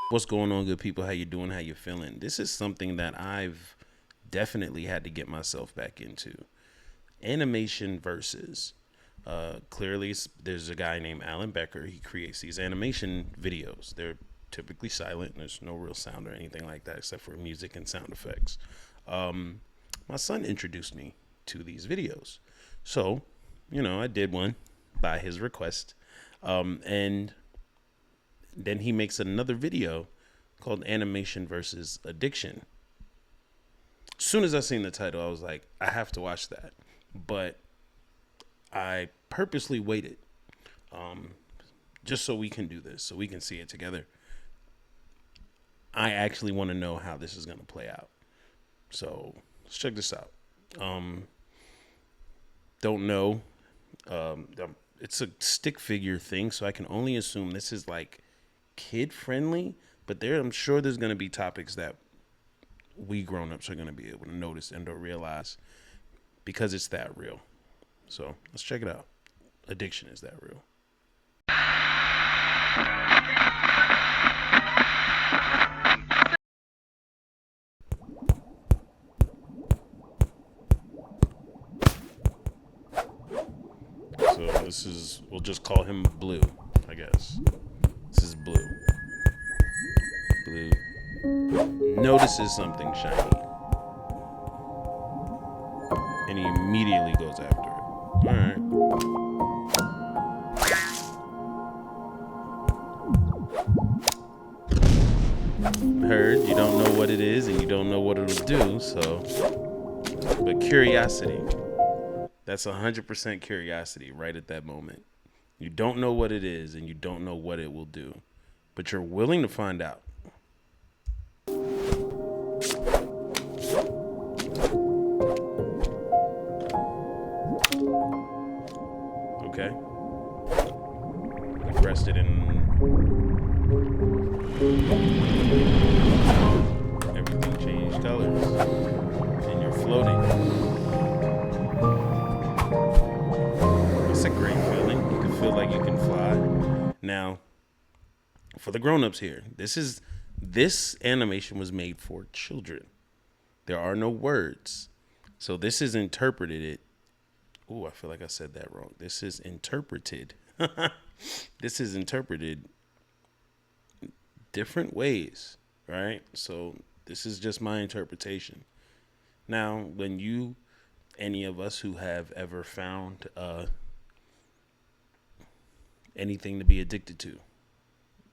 What's going on, good people? How you doing? How you feeling? This is something that I've definitely had to get myself back into. Animation versus. Clearly, there's a guy named Alan Becker. He creates these animation videos. They're typically silent. There's no real sound or anything like that except for music and sound effects. My son introduced me to these videos. So, I did one by his request. And then he makes another video called Animation versus Addiction. As soon as I seen the title, I was like, I have to watch that. But I purposely waited just so we can do this, so we can see it together. I actually want to know how this is going to play out. So let's check this out. Don't know. It's a stick figure thing, so I can only assume this is like kid friendly, but I'm sure there's going to be topics that we grown-ups are going to be able to notice and or realize because it's that real. So let's check it out. Addiction is that real. So we'll just call him Blue, I guess. This is Blue. Blue notices something shiny, and he immediately goes after it. All right. Heard, you don't know what it is, and you don't know what it'll do, but curiosity. That's 100% curiosity right at that moment. You don't know what it is, and you don't know what it will do, but you're willing to find out. Okay. I pressed it and everything changed colors. And you're floating. It's a great feeling. You can feel like you can fly. Now, for the grown-ups here, this animation was made for children. There are no words. So this is interpreted. I feel like I said that wrong. This is interpreted. This is interpreted different ways, right? So this is just my interpretation. Now, when any of us who have ever found anything to be addicted to,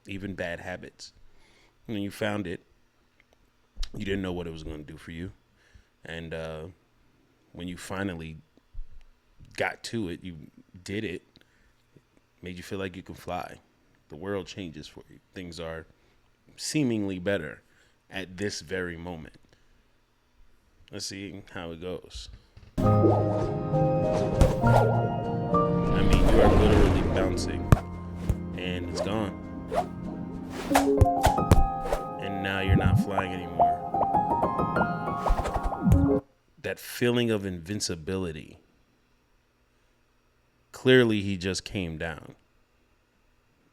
even bad habits, when you found it, you didn't know what it was going to do for you. And when you finally got to it, you did it, made you feel like you can fly. The world changes for you. Things are seemingly better at this very moment. Let's see how it goes. I mean, you are literally bouncing and it's gone. And now you're not flying anymore. That feeling of invincibility. Clearly, he just came down.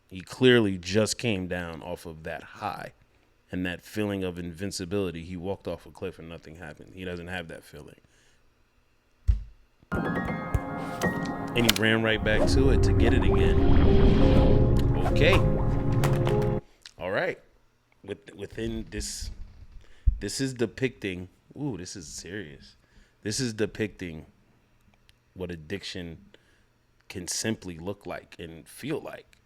He clearly just came down off of that high and that feeling of invincibility. He walked off a cliff and nothing happened. He doesn't have that feeling. And he ran right back to it to get it again. Okay. All right. Within this is depicting. Ooh, this is serious. This is depicting what addiction can simply look like and feel like.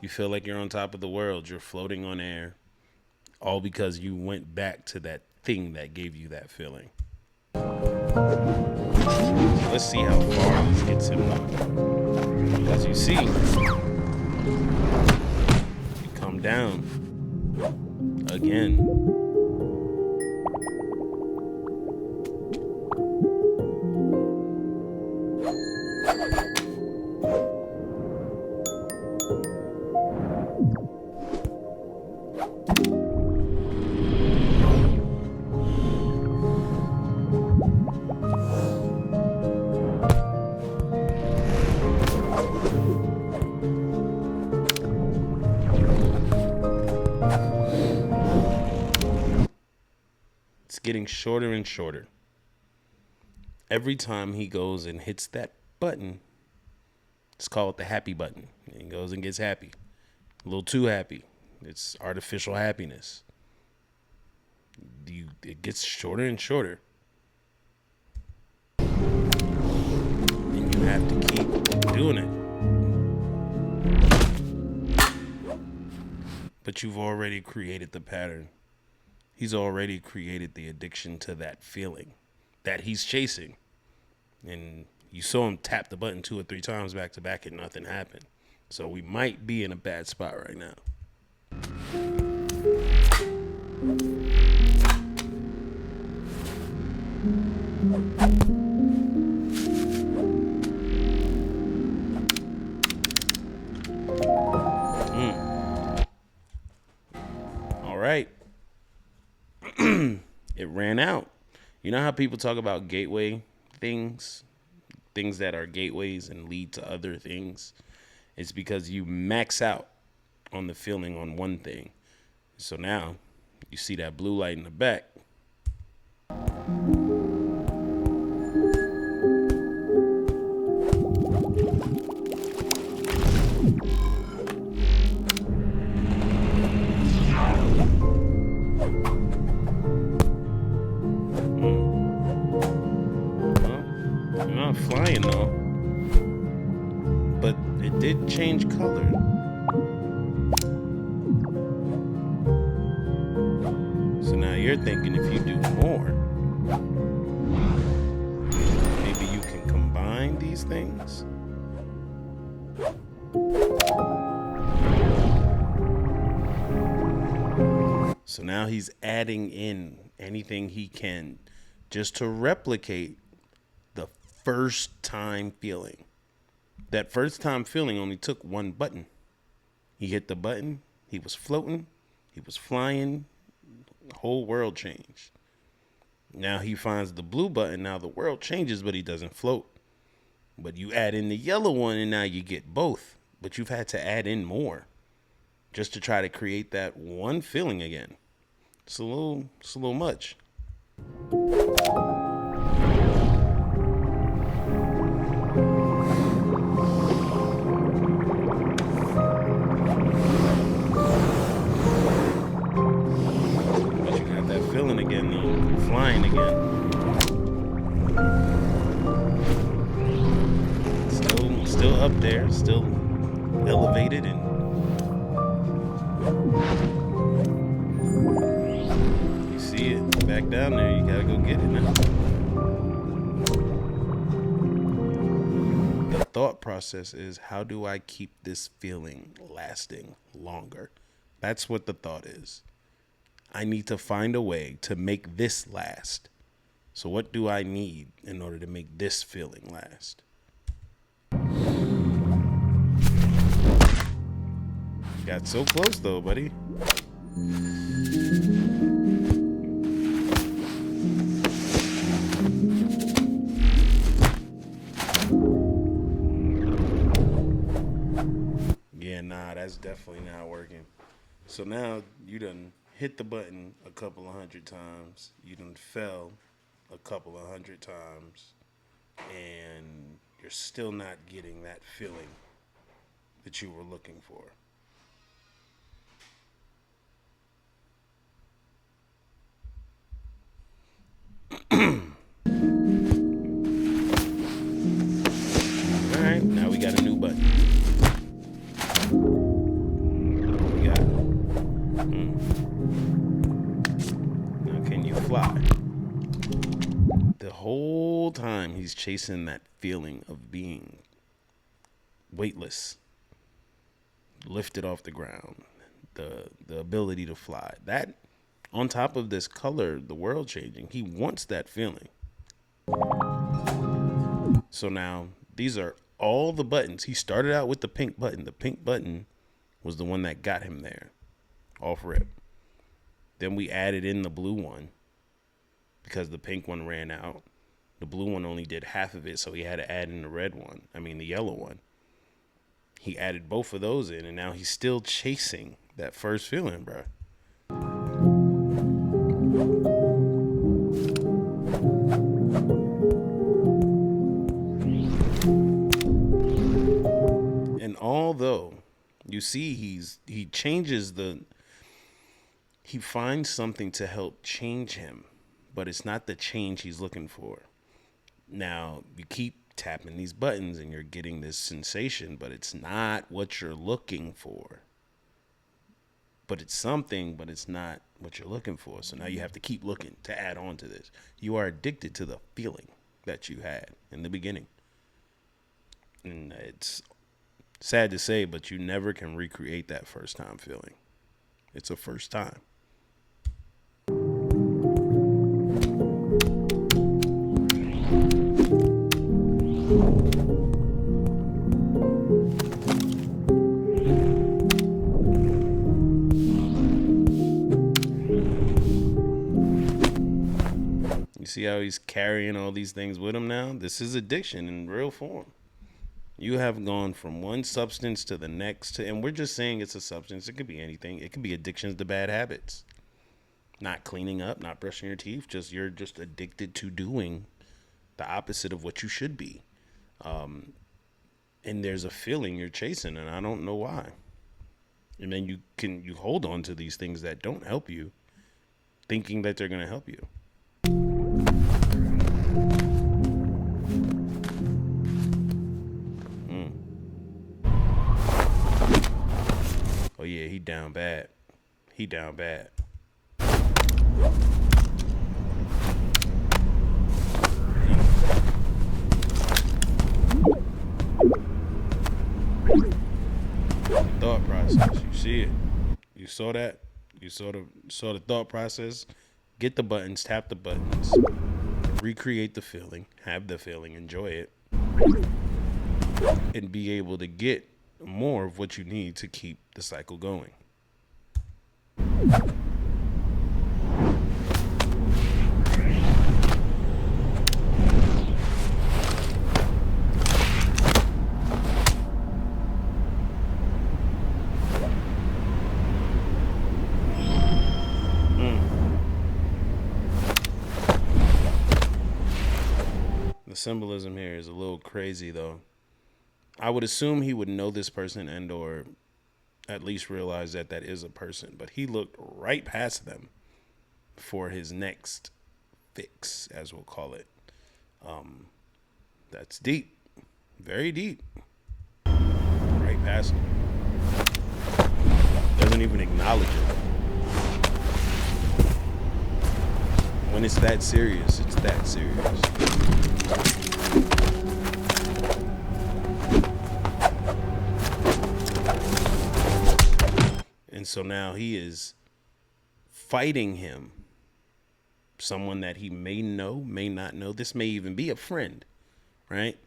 You feel like you're on top of the world. You're floating on air. All because you went back to that thing that gave you that feeling. So let's see how far this gets him up. As you see, you come down again. It's getting shorter and shorter. Every time he goes and hits that button, it's called the happy button. And he goes and gets happy. A little too happy. It's artificial happiness. It gets shorter and shorter. And you have to keep doing it. But you've already created the pattern. He's already created the addiction to that feeling that he's chasing. And you saw him tap the button 2 or 3 times back to back and nothing happened. So we might be in a bad spot right now. All right. It ran out. You know how people talk about gateway things that are gateways and lead to other things? It's because you max out on the feeling on one thing. So now you see that blue light in the back. Well, you're not flying though. But it did change color. So now you're thinking if you do more, maybe you can combine these things. So now he's adding in anything he can just to replicate the first time feeling. That first time feeling only took one button. He hit the button, he was floating, he was flying, the whole world changed. Now he finds the blue button, now the world changes, but he doesn't float. But you add in the yellow one and now you get both. But you've had to add in more just to try to create that one feeling again. It's a little much. Feeling again, you're flying again. Still up there, still elevated, and you see it back down there. You gotta go get it now. The thought process is, how do I keep this feeling lasting longer? That's what the thought is. I need to find a way to make this last. So what do I need in order to make this feeling last? Got so close though, buddy. Yeah, nah, that's definitely not working. So now you done hit the button a couple of 100 times. You done fell a couple of 100 times. And you're still not getting that feeling that you were looking for. All right, now we got a new button. We got Now can you fly? The whole time he's chasing that feeling of being weightless, lifted off the ground, the ability to fly. That, on top of this color, the world changing, he wants that feeling. So now these are all the buttons. He started out with the pink button. The pink button was the one that got him there, off rip. Then we added in the blue one because the pink one ran out. The blue one only did half of it, so he had to add in the the yellow one. He added both of those in, and now he's still chasing that first feeling, bro. You see, he finds something to help change him, but it's not the change he's looking for. Now, you keep tapping these buttons and you're getting this sensation, but it's not what you're looking for. But it's something, but it's not what you're looking for. So now you have to keep looking to add on to this. You are addicted to the feeling that you had in the beginning. And it's sad to say, but you never can recreate that first time feeling. It's a first time. See how he's carrying all these things with him now? This is addiction in real form. You have gone from one substance to the next, and we're just saying it's a substance. It could be anything. It could be addictions to bad habits. Not cleaning up, not brushing your teeth. You're just addicted to doing the opposite of what you should be. And there's a feeling you're chasing, and I don't know why. And then you hold on to these things that don't help you, thinking that they're going to help you. Oh yeah, he down bad. He down bad. Thought process. You see it. You saw that. You saw the thought process. Get the buttons. Tap the buttons. Recreate the feeling. Have the feeling. Enjoy it. And be able to get more of what you need to keep the cycle going. The symbolism here is a little crazy though. I would assume he would know this person and or at least realize that is a person. But he looked right past them for his next fix, as we'll call it. That's deep. Very deep. Right past him. Doesn't even acknowledge it. When it's that serious, it's that serious. And so now he is fighting him. Someone that he may know, may not know. This may even be a friend, right?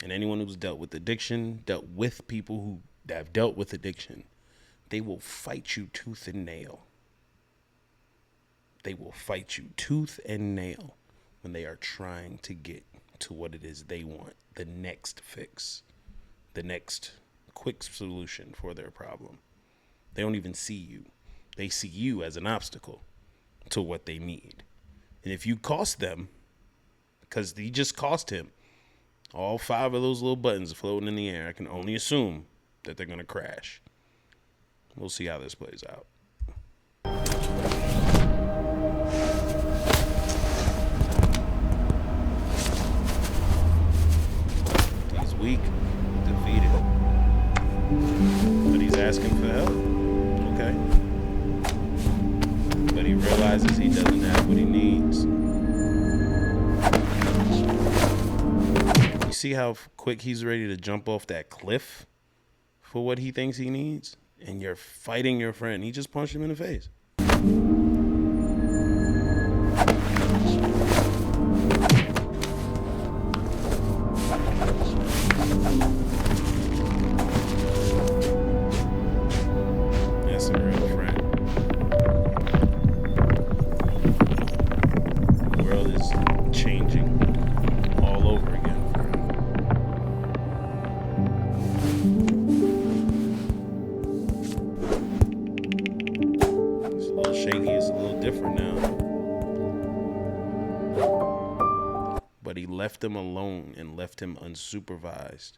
And anyone who's dealt with addiction, dealt with people who have dealt with addiction, they will fight you tooth and nail. They will fight you tooth and nail when they are trying to get to what it is they want. The next fix. The next quick solution for their problem. They don't even see you. They see you as an obstacle to what they need. And if you cost them, because he just cost him, all 5 of those little buttons floating in the air, I can only assume that they're going to crash. We'll see how this plays out. He's weak, defeated, but he's asking for help. Okay. But he realizes he doesn't have what he needs. You see how quick he's ready to jump off that cliff for what he thinks he needs? And you're fighting your friend. He just punched him in the face. That's a real friend. The world is changing all over again for him. It's a little shaky. It's a little different now. But he left him alone and left him unsupervised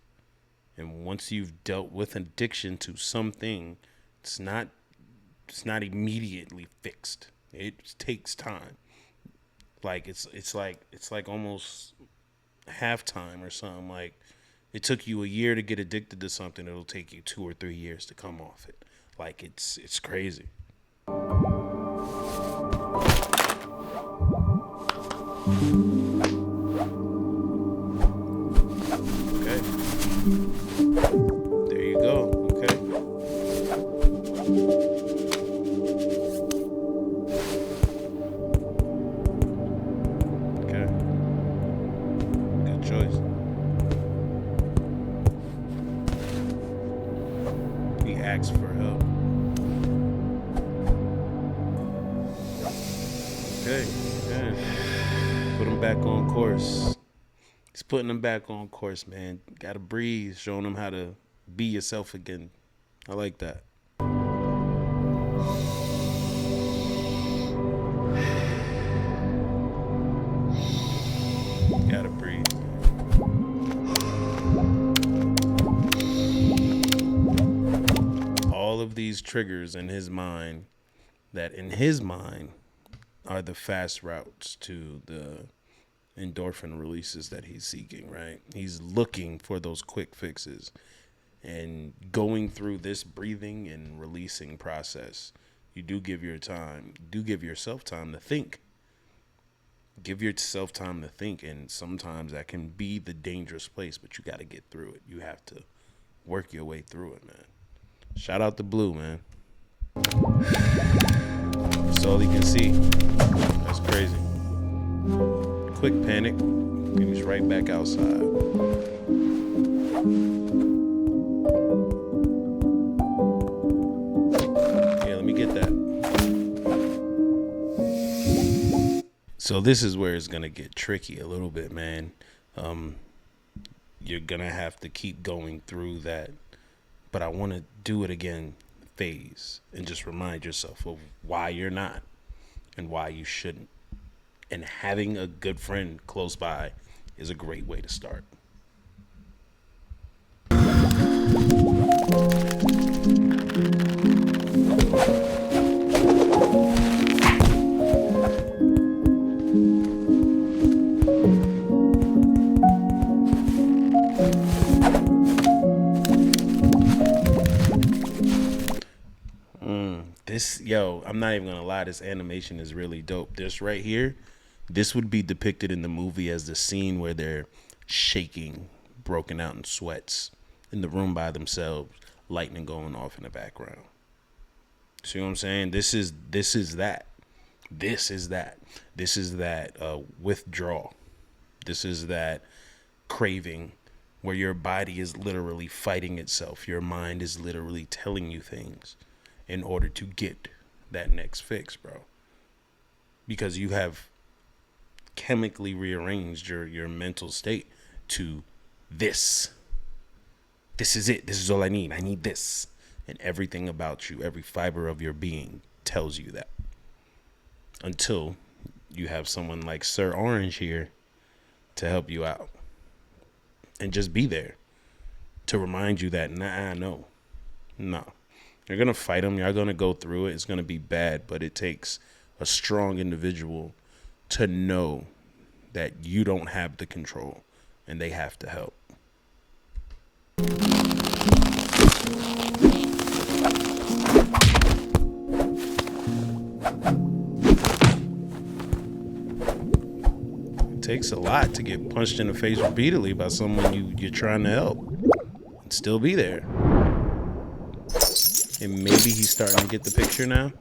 And once you've dealt with addiction to something, it's not immediately fixed. It takes time. Like it's like almost halftime or something. Like it took you a year to get addicted to something, it'll take you 2 or 3 years to come off it. Like it's crazy. Okay. There you go. Okay. Okay. Good choice. He asked for help. Okay. Yeah. Put him back on course. He's putting them back on course, man. Gotta breathe, showing them how to be yourself again. I like that. Gotta breathe. All of these triggers in his mind, that in his mind are the fast routes to the endorphin releases that he's seeking, right? He's looking for those quick fixes. And going through this breathing and releasing process, you do give yourself time to think. Give yourself time to think, and sometimes that can be the dangerous place, but you got to get through it. You have to work your way through it, man. Shout out to Blue, man. That's all he can see. That's crazy. Quick panic, he was right back outside. Yeah, let me get that. So this is where it's gonna get tricky a little bit, man. You're gonna have to keep going through that, but I want to do it again phase and just remind yourself of why you're not and why you shouldn't. And having a good friend close by is a great way to start. I'm not even gonna lie, this animation is really dope. This right here, this would be depicted in the movie as the scene where they're shaking, broken out in sweats in the room by themselves, lightning going off in the background. See what I'm saying? This is that. This is that withdrawal. This is that craving where your body is literally fighting itself. Your mind is literally telling you things in order to get that next fix, bro. Because you have chemically rearranged your mental state to this. This is it. This is all I need. I need this. And everything about you, every fiber of your being tells you that. Until you have someone like Sir Orange here to help you out. And just be there to remind you that, no. You're going to fight them. You're going to go through it. It's going to be bad, but it takes a strong individual to know that you don't have the control and they have to help. It takes a lot to get punched in the face repeatedly by someone you're trying to help and still be there. And maybe he's starting to get the picture now.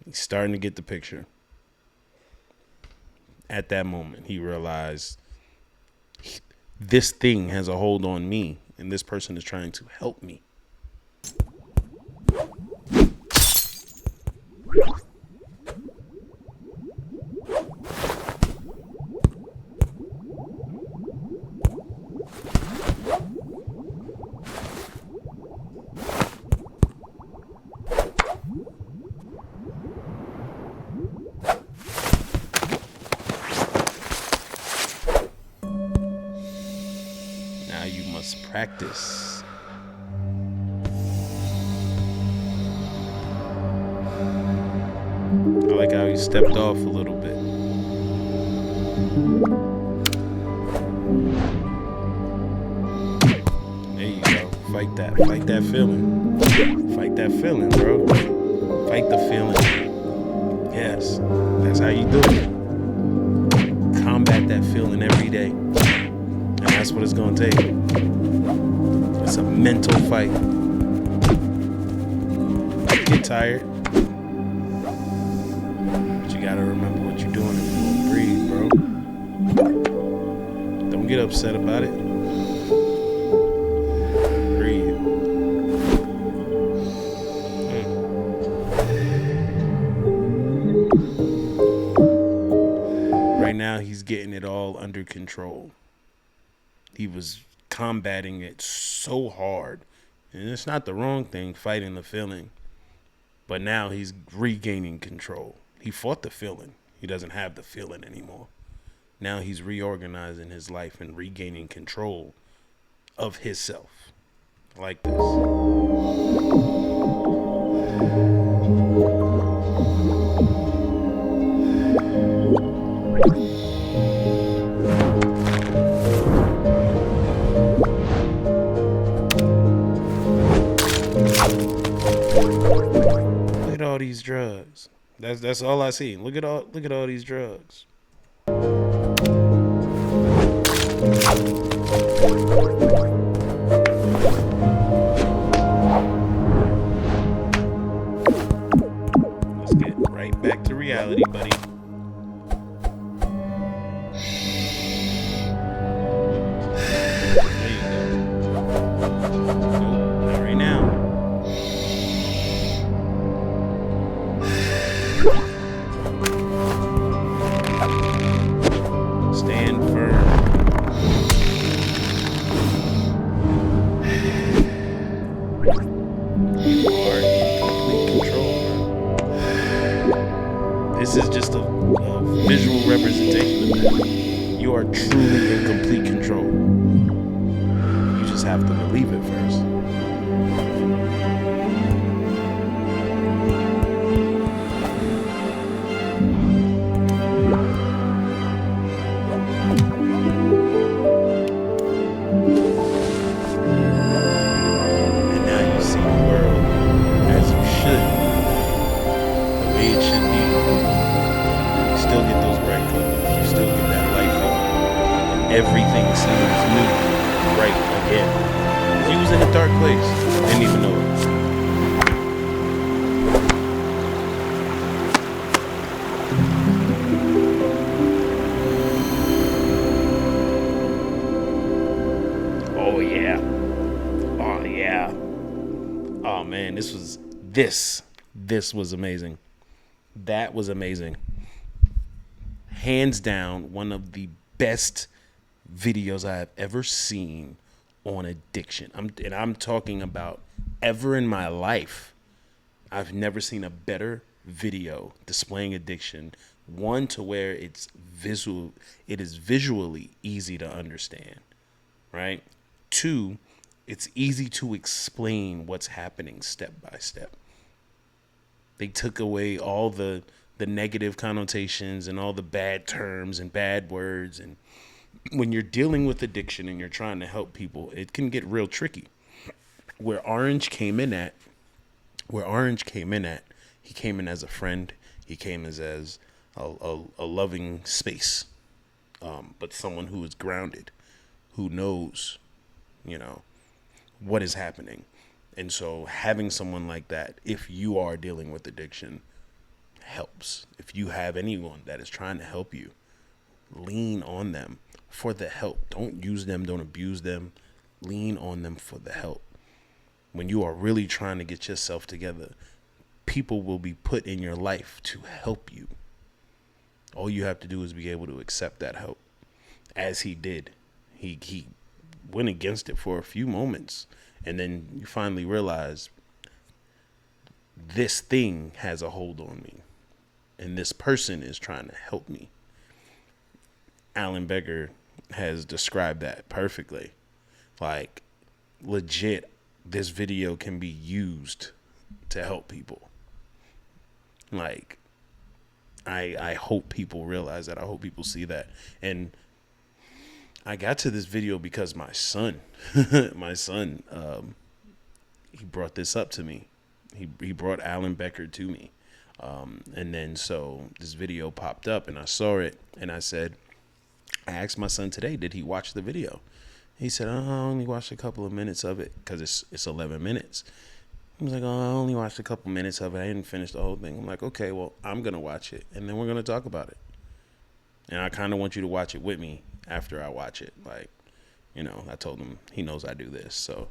He's starting to get the picture. At that moment, he realized this thing has a hold on me, and this person is trying to help me. practice. I like how he stepped off a little bit. There you go. Fight that. Fight that feeling. Fight that feeling, bro. Fight the feeling. Yes. That's how you do it. Combat that feeling every day. And that's what it's going to take. It's a mental fight. Get tired. But you got to remember what you're doing and breathe, bro. Don't get upset about it. Breathe. Right now, he's getting it all under control. He was combating it so hard. And it's not the wrong thing, fighting the feeling. But now he's regaining control. He fought the feeling. He doesn't have the feeling anymore. Now he's reorganizing his life and regaining control of himself. Like this. Look at all these drugs. That's all I see. Look at all these drugs. Let's get right back to reality, buddy. There you go. Nope, not right now. Stand firm. You are in complete control, bro. This is just a visual representation of that. You are truly in complete control. You just have to believe it first. Everything seems new, right again. He was in a dark place, didn't even know it. Oh yeah, oh yeah. Oh man, this was amazing. That was amazing. Hands down, one of the best videos I have ever seen on addiction. I'm talking about ever in my life. I've never seen a better video displaying addiction. One, to where it is visually easy to understand, right? Two, it's easy to explain what's happening step by step. They took away all the negative connotations and all the bad terms and bad words. And when you're dealing with addiction and you're trying to help people, it can get real tricky. Where Orange came in at, he came in as a friend. He came as a loving space, but someone who is grounded, who knows, what is happening. And so having someone like that, if you are dealing with addiction, helps. If you have anyone that is trying to help you, lean on them for the help. Don't use them. Don't abuse them. Lean on them for the help. When you are really trying to get yourself together, people will be put in your life to help you. All you have to do is be able to accept that help, as he did. He went against it for a few moments, and then you finally realize this thing has a hold on me, and this person is trying to help me. Becker has described that perfectly. Like, legit, this video can be used to help people. Like, I hope people realize that. I hope people see that. And I got to this video because my son, he brought this up to me. He brought Alan Becker to me. And then so this video popped up and I saw it and I asked my son today, did he watch the video? He said, I only watched a couple of minutes of it because it's 11 minutes. He was like, I only watched a couple minutes of it. I didn't finish the whole thing. I'm like, okay, well, I'm going to watch it and then we're going to talk about it. And I kind of want you to watch it with me after I watch it. Like, I told him he knows I do this. So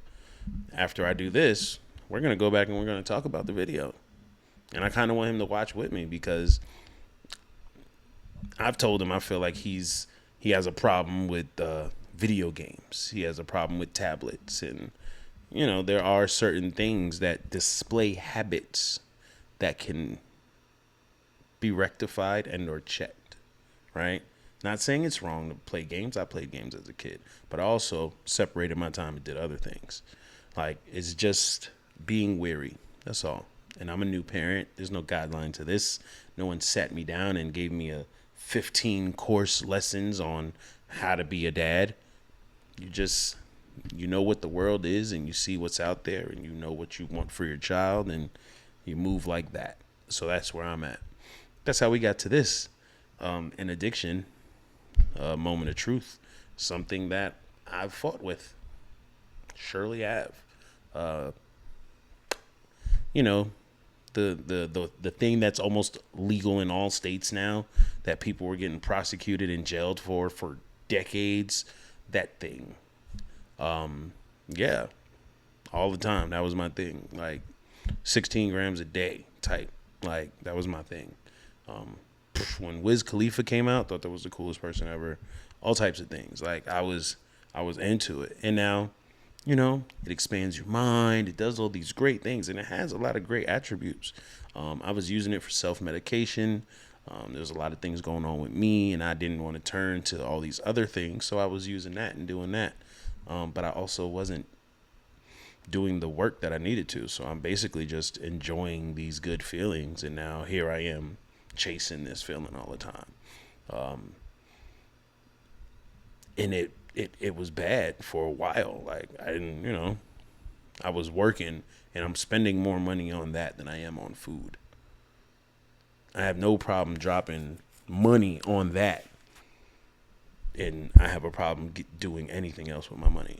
after I do this, we're going to go back and we're going to talk about the video. And I kind of want him to watch with me because I've told him I feel like he has a problem with video games. He has a problem with tablets. And, there are certain things that display habits that can be rectified and or checked, right? Not saying it's wrong to play games. I played games as a kid, but I also separated my time and did other things. Like, it's just being wary. That's all. And I'm a new parent. There's no guideline to this. No one sat me down and gave me a 15 course lessons on how to be a dad. You know what the world is and you see what's out there and you know what you want for your child and you move like that. So that's where I'm at. That's how we got to this. An addiction, a moment of truth, something that I've fought with. Surely have. The thing that's almost legal in all states now that people were getting prosecuted and jailed for decades, that thing. Yeah, all the time. That was my thing. Like 16 grams a day type. Like that was my thing. When Wiz Khalifa came out, thought that was the coolest person ever. All types of things. Like I was into it. And now, it expands your mind. It does all these great things, and it has a lot of great attributes. I was using it for self-medication. There's a lot of things going on with me, and I didn't want to turn to all these other things, so I was using that and doing that. But I also wasn't doing the work that I needed to, so I'm basically just enjoying these good feelings, and now here I am chasing this feeling all the time. And it was bad for a while. Like I didn't, I was working and I'm spending more money on that than I am on food. I have no problem dropping money on that. And I have a problem doing anything else with my money.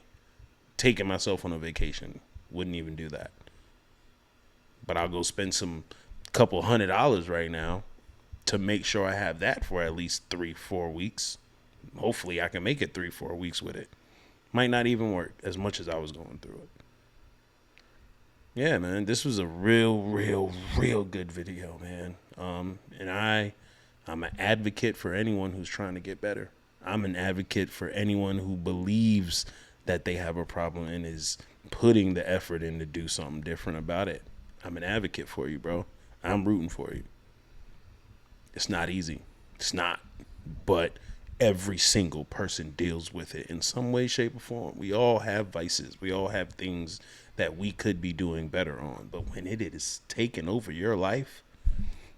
Taking myself on a vacation, wouldn't even do that. But I'll go spend some couple $100 right now to make sure I have that for at least 3-4 weeks. Hopefully I can make it 3-4 weeks with it. Might not even work as much as I was going through it. Yeah, man, this was a real good video, man. And I'm an advocate for anyone who's trying to get better. I'm an advocate for anyone who believes that they have a problem and is putting the effort in to do something different about it. I'm an advocate for you, bro. I'm rooting for you. It's not easy. It's not. But every single person deals with it in some way, shape, or form. We all have vices. We all have things that we could be doing better on. But when it is taken over your life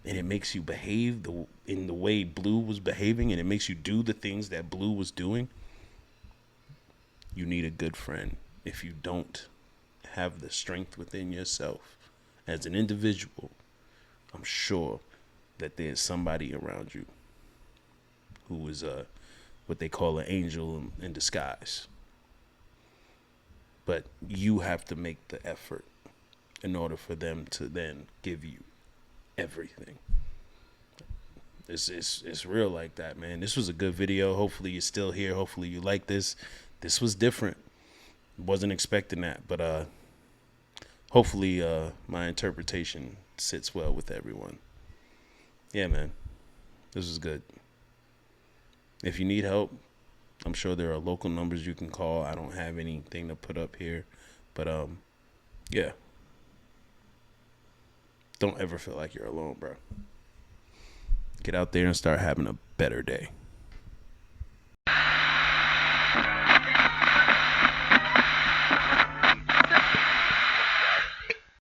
and it makes you behave in the way Blue was behaving and it makes you do the things that Blue was doing, you need a good friend. If you don't have the strength within yourself as an individual, I'm sure that there's somebody around you who is what they call an angel in disguise. But you have to make the effort in order for them to then give you everything. It's real like that, man. This was a good video. Hopefully you're still here. Hopefully you like this. This was different. Wasn't expecting that, but hopefully my interpretation sits well with everyone. Yeah, man. This was good. If you need help, I'm sure there are local numbers you can call. I don't have anything to put up here, but yeah. Don't ever feel like you're alone, bro. Get out there and start having a better day.